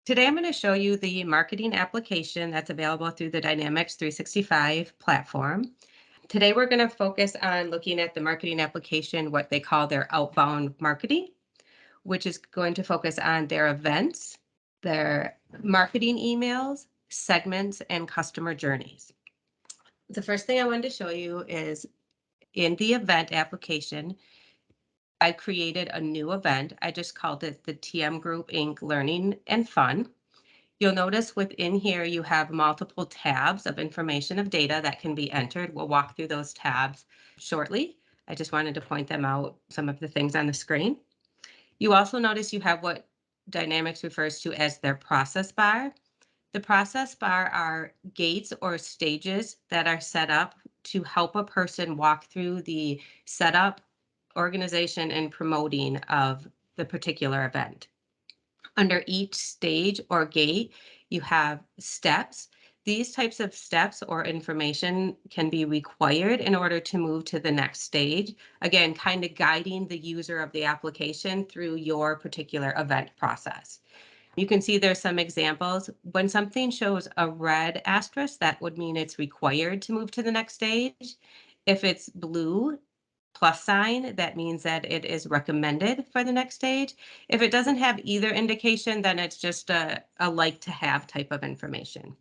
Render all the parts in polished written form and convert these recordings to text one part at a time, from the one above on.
Today, I'm going to show you the marketing application that's available through the Dynamics 365 platform. Today, we're going to focus on looking at the marketing application, what they call their outbound marketing, which is going to focus on their events, their marketing emails, segments, and customer journeys. The first thing I wanted to show you is in the event application, I created a new event. I just called it the TM Group Inc. Learning and Fun. You'll notice within here you have multiple tabs of information of data that can be entered. We'll walk through those tabs shortly. I just wanted to point them out, some of the things on the screen. You also notice you have what Dynamics refers to as their process bar. The process bar are gates or stages that are set up to help a person walk through the setup, organization, and promoting of the particular event. Under each stage or gate, you have steps. These types of steps or information can be required in order to move to the next stage. Again, kind of guiding the user of the application through your particular event process. You can see there's some examples. When something shows a red asterisk, that would mean it's required to move to the next stage. If it's blue, plus sign, that means that it is recommended for the next stage. If it doesn't have either indication, then it's just a like to have type of information.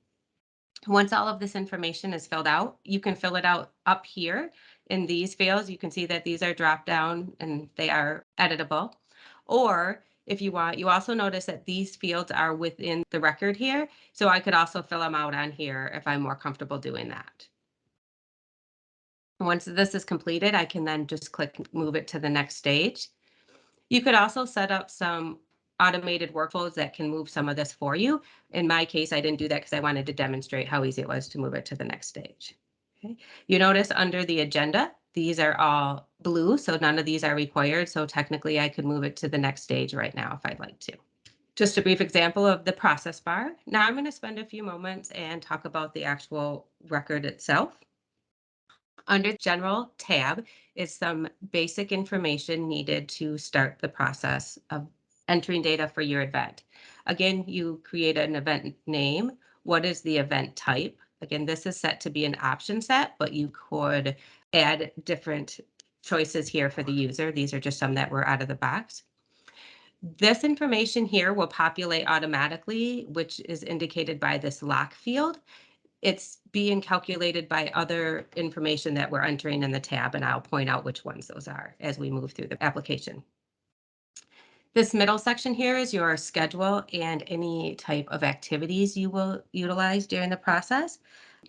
Once all of this information is filled out, you can fill it out up here in these fields. You can see that these are dropped down and they are editable. Or if you want, you also notice that these fields are within the record here. So I could also fill them out on here if I'm more comfortable doing that. Once this is completed, I can then just click move it to the next stage. You could also set up some automated workflows that can move some of this for you. In my case, I didn't do that because I wanted to demonstrate how easy it was to move it to the next stage. Okay. You notice under the agenda, these are all blue, so none of these are required. So technically I could move it to the next stage right now if I'd like to. Just a brief example of the process bar. Now I'm going to spend a few moments and talk about the actual record itself. Under General tab is some basic information needed to start the process of entering data for your event. Again, you create an event name. What is the event type? Again, this is set to be an option set, but you could add different choices here for the user. These are just some that were out of the box. This information here will populate automatically, which is indicated by this lock field. It's being calculated by other information that we're entering in the tab, and I'll point out which ones those are as we move through the application. This middle section here is your schedule and any type of activities you will utilize during the process.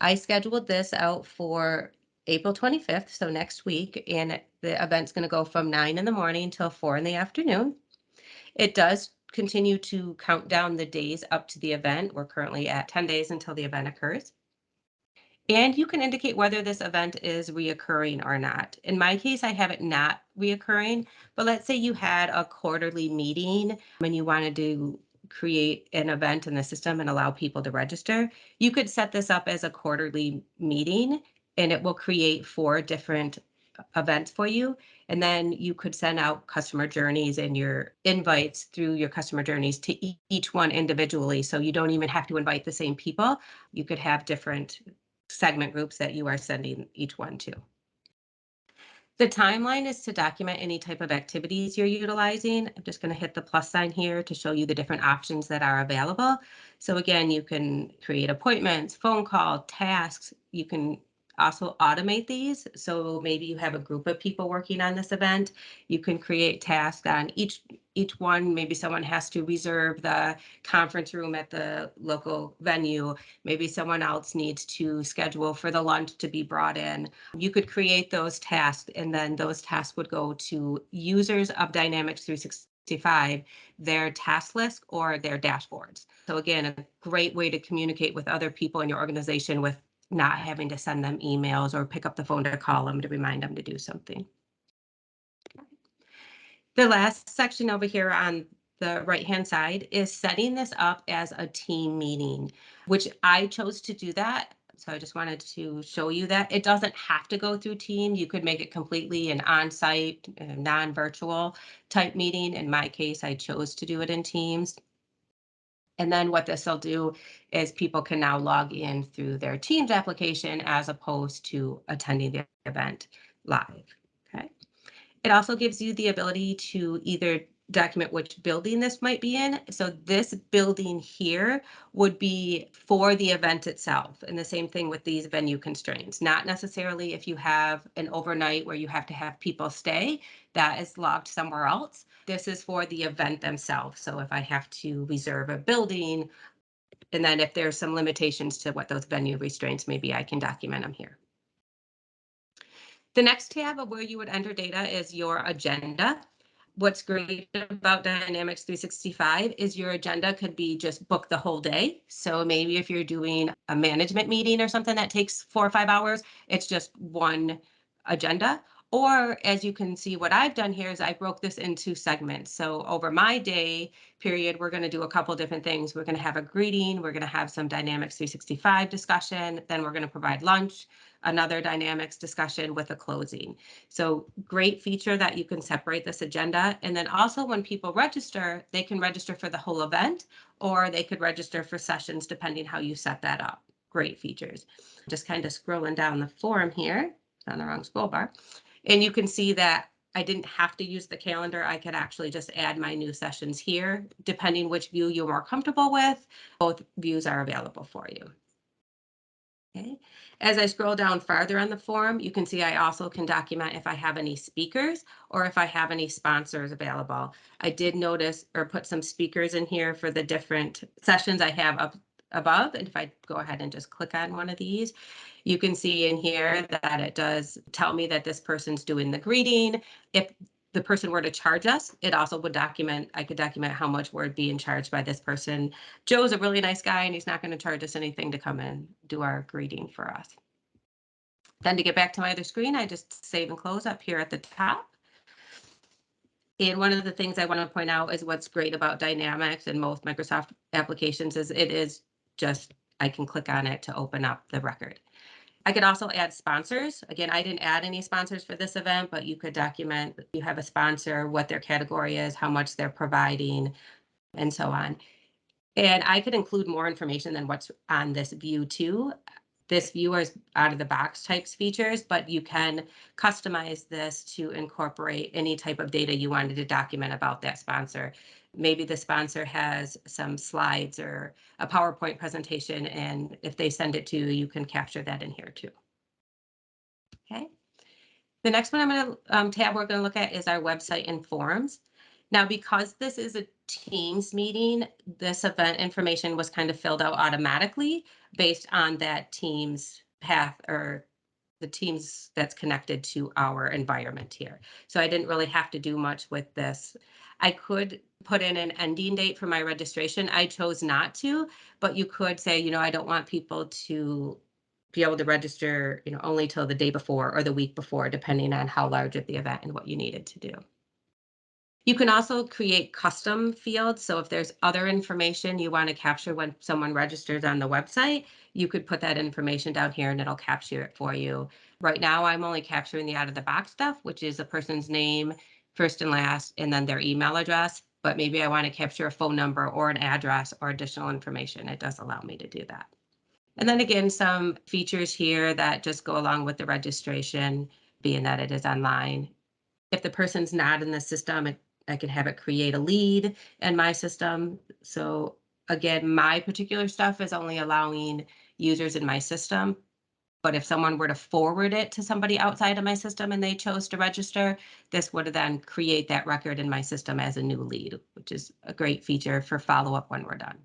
I scheduled this out for April 25th, so next week, and the event's going to go from 9 in the morning till 4 in the afternoon. It does continue to count down the days up to the event. We're currently at 10 days until the event occurs. And you can indicate whether this event is reoccurring or not. In my case, I have it not reoccurring, but let's say you had a quarterly meeting and you wanted to create an event in the system and allow people to register. You could set this up as a quarterly meeting and it will create 4 different events for you. And then you could send out customer journeys and your invites through your customer journeys to each one individually. So you don't even have to invite the same people. You could have different segment groups that you are sending each one to. The timeline is to document any type of activities you're utilizing. I'm just going to hit the plus sign here to show you the different options that are available. So again, you can create appointments, phone call, tasks. You can also automate these. So maybe you have a group of people working on this event. You can create tasks on each one. Maybe someone has to reserve the conference room at the local venue. Maybe someone else needs to schedule for the lunch to be brought in. You could create those tasks and then those tasks would go to users of Dynamics 365, their task list or their dashboards. So again, a great way to communicate with other people in your organization with not having to send them emails or pick up the phone to call them to remind them to do something. The last section over here on the right-hand side is setting this up as a team meeting, which I chose to do that. So I just wanted to show you that it doesn't have to go through Teams. You could make it completely an on-site, non-virtual type meeting. In my case, I chose to do it in Teams. And then what this will do is people can now log in through their Teams application as opposed to attending the event live. Okay. It also gives you the ability to either document which building this might be in. So this building here would be for the event itself. And the same thing with these venue constraints. Not necessarily if you have an overnight where you have to have people stay, that is logged somewhere else. This is for the event themselves. So if I have to reserve a building, and then if there's some limitations to what those venue restraints may be, I can document them here. The next tab of where you would enter data is your agenda. What's great about Dynamics 365 is your agenda could be just book the whole day. So maybe if you're doing a management meeting or something that takes 4 or 5 hours, it's just one agenda. Or as you can see, what I've done here is I broke this into segments. So over my day period, we're going to do a couple different things. We're going to have a greeting. We're going to have some Dynamics 365 discussion. Then we're going to provide lunch, another Dynamics discussion with a closing. So great feature that you can separate this agenda. And then also when people register, they can register for the whole event or they could register for sessions depending how you set that up. Great features. Just kind of scrolling down the form here, on the wrong scroll bar. And you can see that I didn't have to use the calendar. I could actually just add my new sessions here, depending which view you're more comfortable with. Both views are available for you. Okay. As I scroll down farther on the form, you can see I also can document if I have any speakers or if I have any sponsors available. I did notice or put some speakers in here for the different sessions I have up above. And if I go ahead and just click on one of these, you can see in here that it does tell me that this person's doing the greeting. If the person were to charge us, it also would document, I could document how much we're being charged by this person. Joe's a really nice guy and he's not going to charge us anything to come and do our greeting for us. Then to get back to my other screen, I just save and close up here at the top. And one of the things I want to point out is what's great about Dynamics and most Microsoft applications is it is just, I can click on it to open up the record. I could also add sponsors. Again, I didn't add any sponsors for this event, but you could document you have a sponsor, what their category is, how much they're providing, and so on. And I could include more information than what's on this view too. This view is out of the box types features, but you can customize this to incorporate any type of data you wanted to document about that sponsor. Maybe the sponsor has some slides or a PowerPoint presentation, and if they send it to you, you can capture that in here too. Okay. The next one I'm going to tab we're going to look at is our website and forums. Now, because this is a Teams meeting, this event information was kind of filled out automatically based on that Teams path or the Teams that's connected to our environment here. So I didn't really have to do much with this. I could put in an ending date for my registration. I chose not to, but you could say, you know, I don't want people to be able to register, you know, only till the day before or the week before, depending on how large of the event and what you needed to do. You can also create custom fields. So if there's other information you want to capture when someone registers on the website, you could put that information down here and it'll capture it for you. Right now, I'm only capturing the out of the box stuff, which is a person's name, first and last, and then their email address. But maybe I want to capture a phone number or an address or additional information. It does allow me to do that. And then again, some features here that just go along with the registration, being that it is online. If the person's not in the system, I can have it create a lead in my system. So again, my particular stuff is only allowing users in my system. But if someone were to forward it to somebody outside of my system and they chose to register, this would then create that record in my system as a new lead, which is a great feature for follow-up when we're done.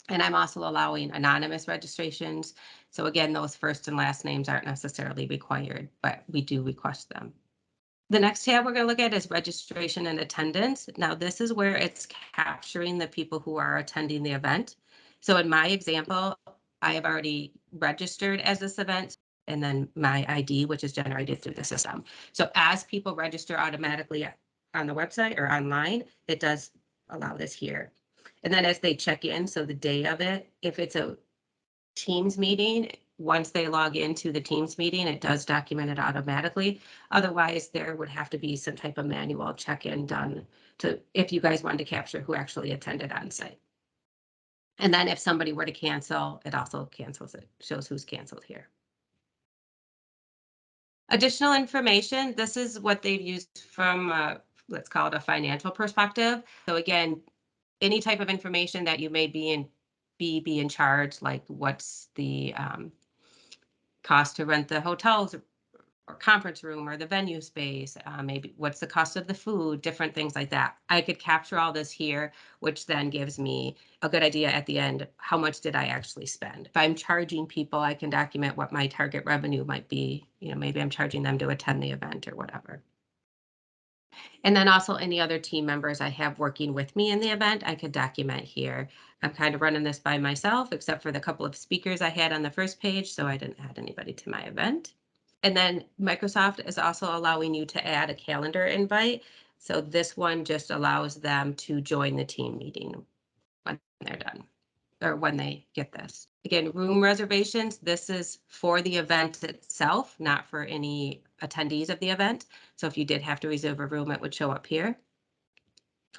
And I'm also allowing anonymous registrations. So again, those first and last names aren't necessarily required, but we do request them. The next tab we're going to look at is registration and attendance. Now, this is where it's capturing the people who are attending the event. So in my example, I have already registered as this event and then my ID, which is generated through the system. So as people register automatically on the website or online, it does allow this here. And then as they check in, so the day of it, if it's a Teams meeting, once they log into the Teams meeting, it does document it automatically. Otherwise, there would have to be some type of manual check-in done to if you guys wanted to capture who actually attended on site. And then if somebody were to cancel, it also cancels it, shows who's canceled here. Additional information, this is what they've used from, let's call it a financial perspective. So again, any type of information that you may be in charge, like what's the cost to rent the hotels or conference room or the venue space, maybe what's the cost of the food, different things like that. I could capture all this here, which then gives me a good idea at the end, how much did I actually spend? If I'm charging people, I can document what my target revenue might be. Maybe I'm charging them to attend the event or whatever. And then also any other team members I have working with me in the event, I could document here. I'm kind of running this by myself, except for the couple of speakers I had on the first page, so I didn't add anybody to my event. And then Microsoft is also allowing you to add a calendar invite. So this one just allows them to join the team meeting when they're done or when they get this. Again, room reservations, this is for the event itself, not for any attendees of the event. So if you did have to reserve a room, it would show up here.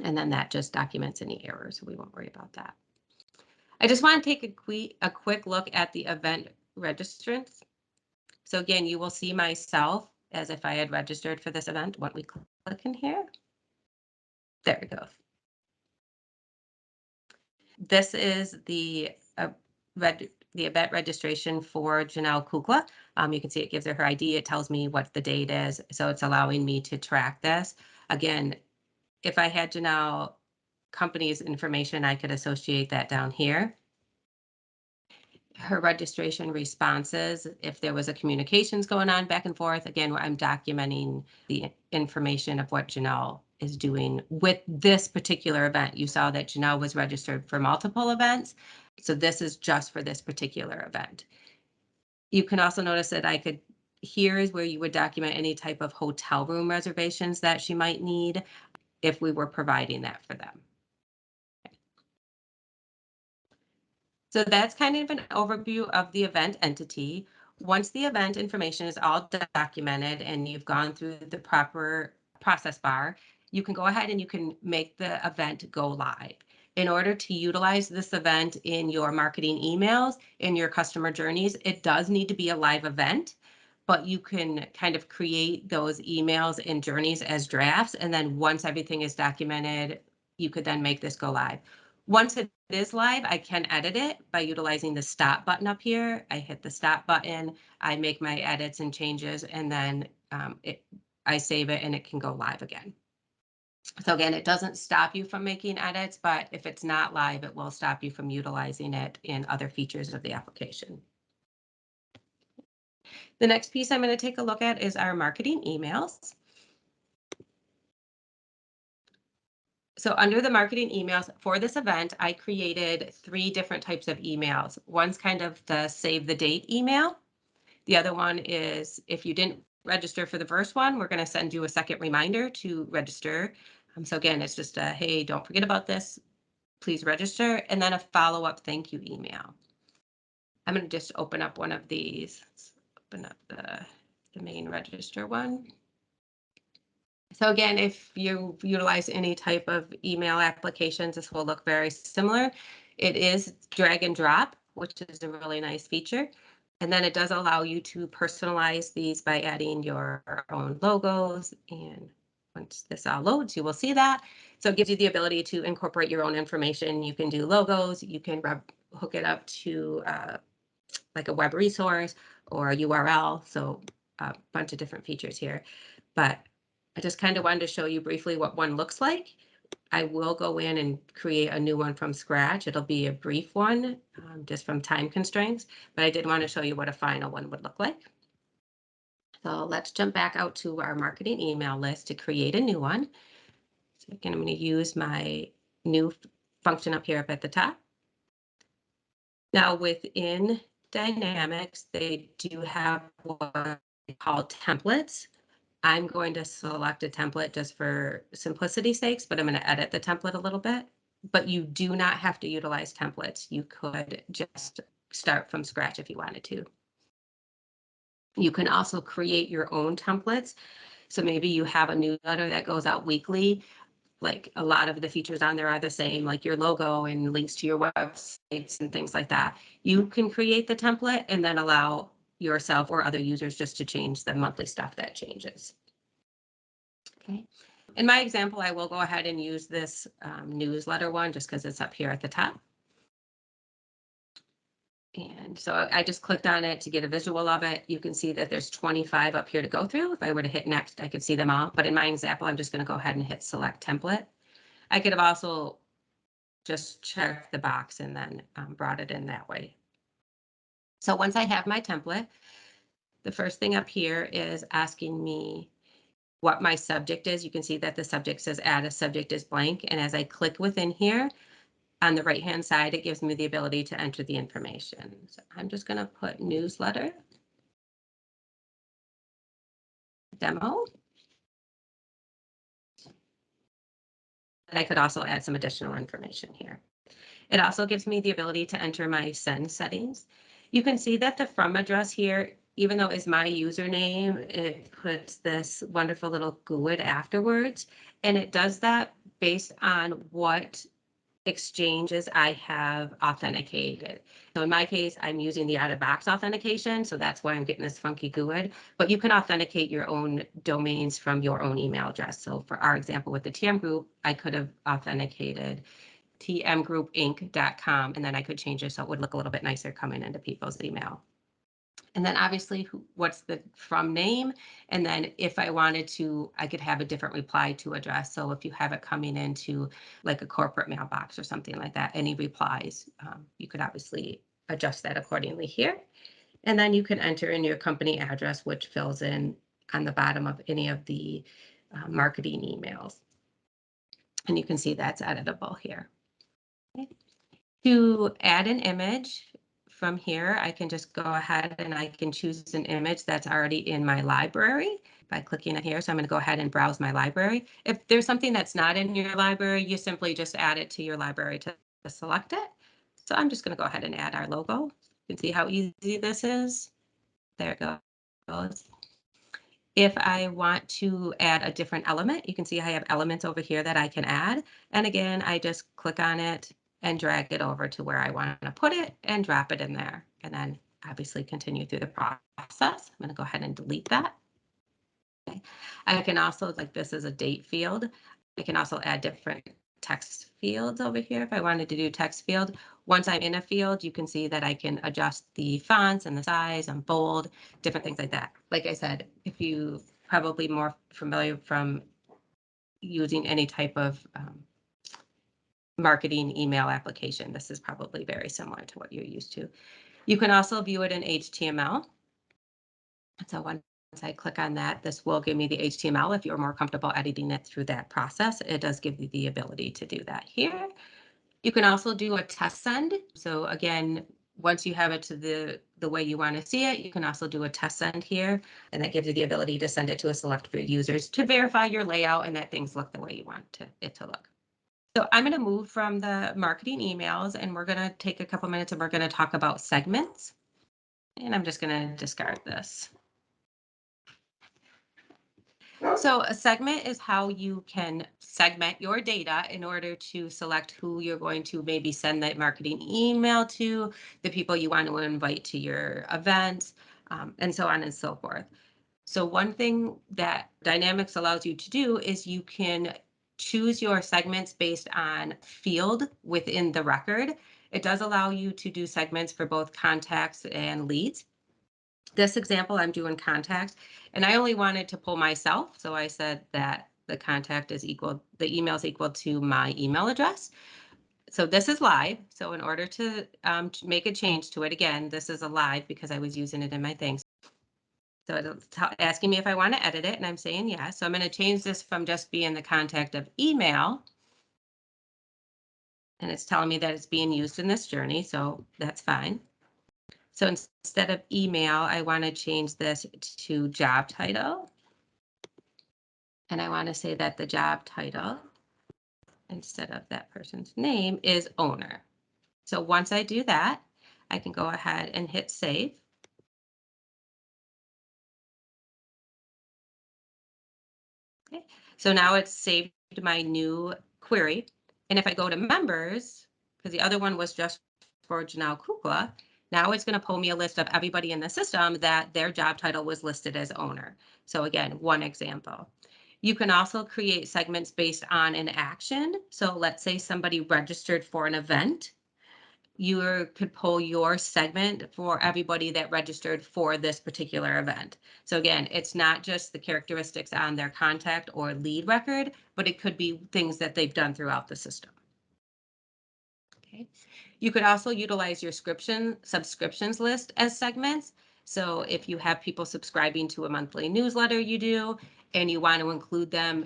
And then that just documents any errors, so we won't worry about that. I just want to take a quick look at the event registrants. So again, you will see myself as if I had registered for this event when we click in here. There we go. This is the event registration for Janelle Kukla. You can see it gives her ID. It tells me what the date is. So it's allowing me to track this. Again, if I had Janelle company's information, I could associate that down here. Her registration responses, if there was a communications going on back and forth, again, I'm documenting the information of what Janelle is doing with this particular event. You saw that Janelle was registered for multiple events. So this is just for this particular event. You can also notice that here is where you would document any type of hotel room reservations that she might need if we were providing that for them. So that's kind of an overview of the event entity. Once the event information is all documented and you've gone through the proper process bar, you can go ahead and you can make the event go live. In order to utilize this event in your marketing emails, in your customer journeys, it does need to be a live event, but you can kind of create those emails and journeys as drafts. And then once everything is documented, you could then make this go live. Once it is live, I can edit it by utilizing the stop button up here. I hit the stop button, I make my edits and changes, and then I save it and it can go live again. So again, it doesn't stop you from making edits, but if it's not live, it will stop you from utilizing it in other features of the application. The next piece I'm going to take a look at is our marketing emails. So under the marketing emails for this event, I created 3 different types of emails. One's kind of the save the date email. The other one is if you didn't register for the first one, we're going to send you a second reminder to register. So again, it's just a, hey, don't forget about this, please register, and then a follow-up thank you email. I'm going to just open up one of these. Let's open up the main register one. So again, if you utilize any type of email applications, this will look very similar. It is drag and drop, which is a really nice feature. And then it does allow you to personalize these by adding your own logos. And once this all loads, you will see that. So it gives you the ability to incorporate your own information. You can do logos, you can hook it up to like a web resource or a URL. So a bunch of different features here. But I just kind of wanted to show you briefly what one looks like. I will go in and create a new one from scratch. It'll be a brief one, just from time constraints, but I did want to show you what a final one would look like. So let's jump back out to our marketing email list to create a new one. So again, I'm going to use my new function up here up at the top. Now within Dynamics, they do have what they call templates. I'm going to select a template just for simplicity's sakes, but I'm going to edit the template a little bit. But you do not have to utilize templates. You could just start from scratch if you wanted to. You can also create your own templates. So maybe you have a newsletter that goes out weekly. like a lot of the features on there are the same, like your logo and links to your websites and things like that. You can create the template and then allow yourself or other users just to change the monthly stuff that changes. Okay. In my example, I will go ahead and use this newsletter one just because it's up here at the top. And so I just clicked on it to get a visual of it. You can see that there's 25 up here to go through. If I were to hit next, I could see them all. But in my example, I'm just going to go ahead and hit select template. I could have also just checked the box and then brought it in that way. So once I have my template, the first thing up here is asking me what my subject is. You can see that the subject says add a subject is blank. And as I click within here, on the right-hand side, it gives me the ability to enter the information. So I'm just going to put newsletter demo. And I could also add some additional information here. It also gives me the ability to enter my send settings. You can see that the from address here, even though it's my username, it puts this wonderful little GUID afterwards. And it does that based on what exchanges I have authenticated. So in my case, I'm using the out-of-box authentication, so that's why I'm getting this funky GUID. But you can authenticate your own domains from your own email address. So for our example with the TM group, I could have authenticated tmgroupinc.com, and then I could change it so it would look a little bit nicer coming into people's email. And then obviously, what's the from name? And then if I wanted to, I could have a different reply to address. So if you have it coming into like a corporate mailbox or something like that, any replies, you could obviously adjust that accordingly here. And then you can enter in your company address, which fills in on the bottom of any of the marketing emails. And you can see that's editable here. Okay. To add an image from here, I can just go ahead and I can choose an image that's already in my library by clicking it here. So I'm going to go ahead and browse my library. If there's something that's not in your library, you simply just add it to your library to select it. So I'm just going to go ahead and add our logo. You can see how easy this is. There it goes. If I want to add a different element, you can see I have elements over here that I can add. And again, I just click on it and drag it over to where I want to put it and drop it in there. And then obviously continue through the process. I'm going to go ahead and delete that. Okay. I can also, like this is a date field. I can also add different text fields over here if I wanted to do text field. Once I'm in a field, you can see that I can adjust the fonts and the size and bold, different things like that. Like I said, if you probably more familiar from using any type of marketing email application, this is probably very similar to what you're used to. You can also view it in HTML. So once I click on that, this will give me the HTML. If you're more comfortable editing it through that process, it does give you the ability to do that here. You can also do a test send. So again, once you have it to the way you want to see it, you can also do a test send here, and that gives you the ability to send it to a select few users to verify your layout and that things look the way you want it to look. So I'm going to move from the marketing emails, and we're going to take a couple minutes and we're going to talk about segments. And I'm just going to discard this. So a segment is how you can segment your data in order to select who you're going to maybe send that marketing email to, the people you want to invite to your events, and so on and so forth. So one thing that Dynamics allows you to do is you can choose your segments based on field within the record. It does allow you to do segments for both contacts and leads. This example, I'm doing contacts, and I only wanted to pull myself. So I said that the contact is equal, the email is equal to my email address. So this is live. So in order to make a change to it, again, this is a live because I was using it in my things. So it's asking me if I want to edit it, and I'm saying yes. So I'm going to change this from just being the contact of email. And it's telling me that it's being used in this journey, so that's fine. So instead of email, I want to change this to job title. And I want to say that the job title, instead of that person's name, is owner. So once I do that, I can go ahead and hit save. Okay. So now it's saved my new query. And if I go to members, because the other one was just for Janelle Kukla, now it's going to pull me a list of everybody in the system that their job title was listed as owner. So again, one example. You can also create segments based on an action. So let's say somebody registered for an event. You could pull your segment for everybody that registered for this particular event. So again, it's not just the characteristics on their contact or lead record, but it could be things that they've done throughout the system. Okay. You could also utilize your subscriptions list as segments. So if you have people subscribing to a monthly newsletter you do, and you want to include them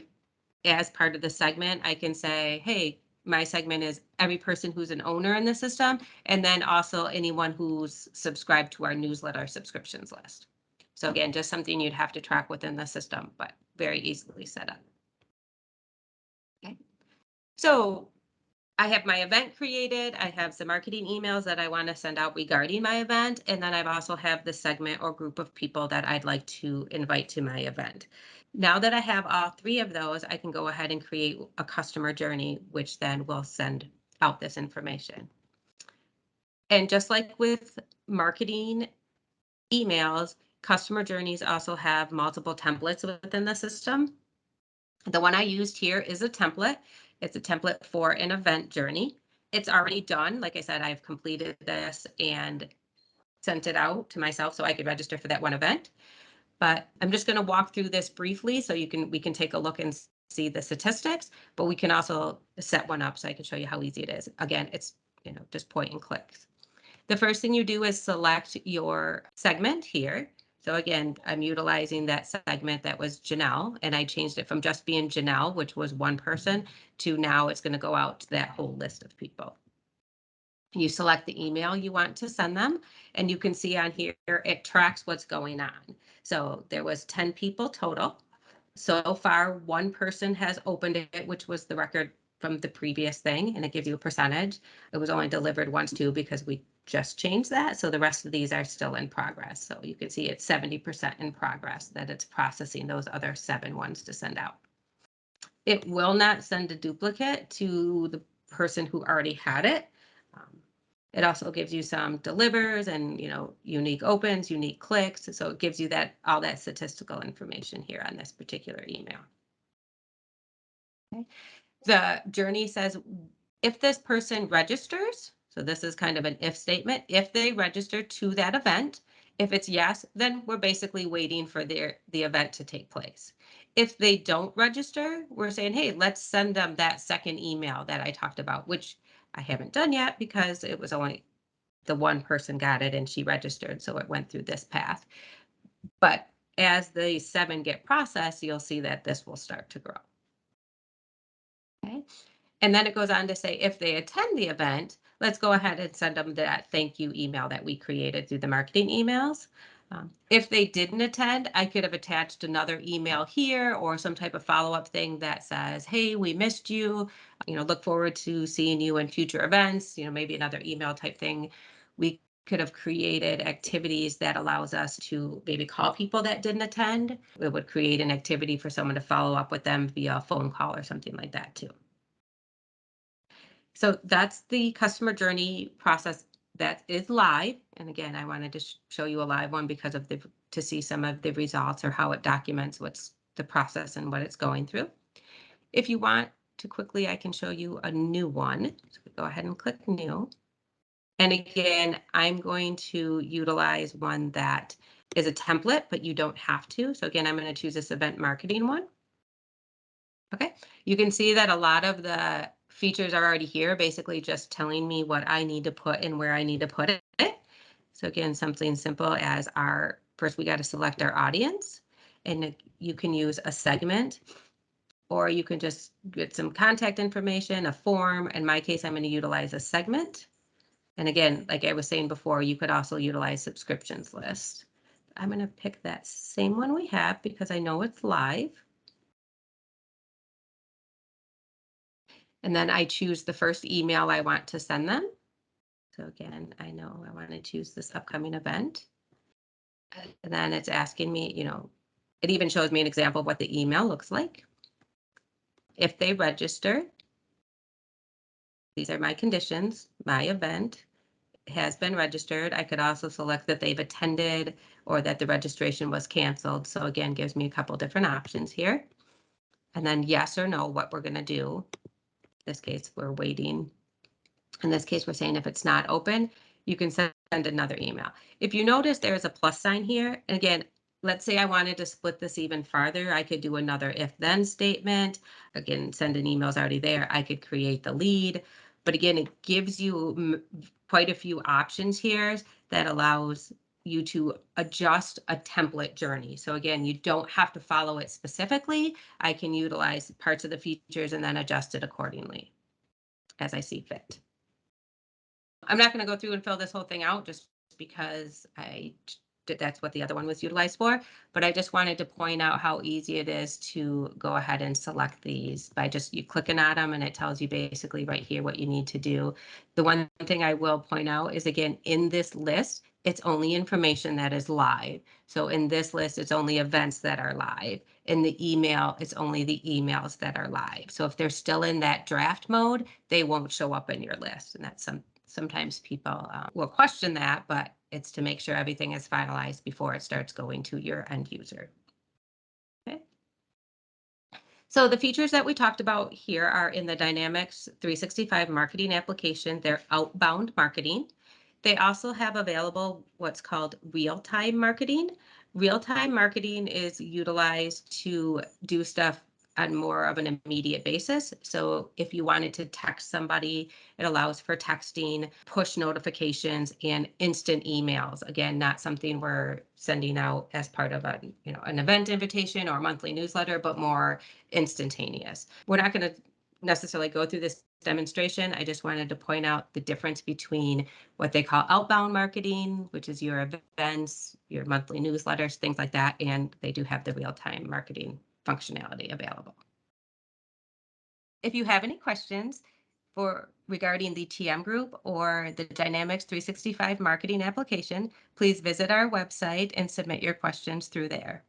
as part of the segment, I can say, hey, my segment is every person who's an owner in the system, and then also anyone who's subscribed to our newsletter subscriptions list. So again, just something you'd have to track within the system, but very easily set up. Okay. So I have my event created. I have some marketing emails that I want to send out regarding my event. And then I've also have the segment or group of people that I'd like to invite to my event. Now that I have all three of those, I can go ahead and create a customer journey, which then will send out this information. And just like with marketing emails, customer journeys also have multiple templates within the system. The one I used here is a template. It's a template for an event journey. It's already done. Like I said, I've completed this and sent it out to myself so I could register for that one event. But I'm just going to walk through this briefly so we can take a look and see the statistics, but we can also set one up so I can show you how easy it is. Again, it's just point and clicks. The first thing you do is select your segment here. So again, I'm utilizing that segment that was Janelle, and I changed it from just being Janelle, which was one person, to now it's going to go out to that whole list of people. You select the email you want to send them, and you can see on here, it tracks what's going on. So there was 10 people total. So far, one person has opened it, which was the record from the previous thing, and it gives you a percentage. It was only delivered once too because we just changed that. So the rest of these are still in progress. So you can see it's 70% in progress that it's processing those other 7 ones to send out. It will not send a duplicate to the person who already had it. It also gives you some delivers and unique opens, unique clicks. So it gives you all that statistical information here on this particular email. Okay. The journey says if this person registers, so this is kind of an if statement, if they register to that event, if it's yes, then we're basically waiting for the event to take place. If they don't register, we're saying, hey, let's send them that second email that I talked about, which I haven't done yet because it was only the one person got it and she registered, so it went through this path. But as the 7 get processed, you'll see that this will start to grow. Okay. And then it goes on to say, if they attend the event, let's go ahead and send them that thank you email that we created through the marketing emails. If they didn't attend, I could have attached another email here or some type of follow-up thing that says, hey, we missed you. Look forward to seeing you in future events, maybe another email type thing. We could have created activities that allows us to maybe call people that didn't attend. It would create an activity for someone to follow up with them via a phone call or something like that too. So that's the customer journey process that is live. And again, I wanted to show you a live one because of to see some of the results or how it documents what's the process and what it's going through. If you want to quickly, I can show you a new one. So go ahead and click new. And again, I'm going to utilize one that is a template, but you don't have to. So again, I'm going to choose this event marketing one. Okay, you can see that a lot of the features are already here, basically just telling me what I need to put and where I need to put it. So again, something simple as first we got to select our audience, and you can use a segment, or you can just get some contact information, a form. In my case, I'm going to utilize a segment. And again, like I was saying before, you could also utilize subscriptions list. I'm going to pick that same one we have because I know it's live. And then I choose the first email I want to send them. So again, I know I want to choose this upcoming event. And then it's asking me, it even shows me an example of what the email looks like. If they register, these are my conditions, my event has been registered. I could also select that they've attended or that the registration was canceled. So again, gives me a couple different options here. And then yes or no, what we're going to do. In this case, we're waiting. In this case, we're saying if it's not open, you can send another email. If you notice, there's a plus sign here. And again, let's say I wanted to split this even farther. I could do another if then statement. Again, send an email's already there. I could create the lead. But again, it gives you quite a few options here that allows you to adjust a template journey. So again, you don't have to follow it specifically. I can utilize parts of the features and then adjust it accordingly as I see fit. I'm not going to go through and fill this whole thing out just because that's what the other one was utilized for, but I just wanted to point out how easy it is to go ahead and select these by just you clicking on them, and it tells you basically right here what you need to do. The one thing I will point out is, again, in this list, it's only information that is live. So in this list, it's only events that are live. In the email, it's only the emails that are live. So if they're still in that draft mode, they won't show up in your list. And that's sometimes people will question that, but it's to make sure everything is finalized before it starts going to your end user. Okay. So the features that we talked about here are in the Dynamics 365 marketing application. They're outbound marketing. They also have available what's called real-time marketing. Real-time marketing is utilized to do stuff on more of an immediate basis. So if you wanted to text somebody, it allows for texting, push notifications, and instant emails. Again, not something we're sending out as part of an event invitation or monthly newsletter, but more instantaneous. We're not going to necessarily go through this demonstration. I just wanted to point out the difference between what they call outbound marketing, which is your events, your monthly newsletters, things like that, and they do have the real-time marketing functionality available. If you have any questions regarding the TM group or the Dynamics 365 marketing application, please visit our website and submit your questions through there.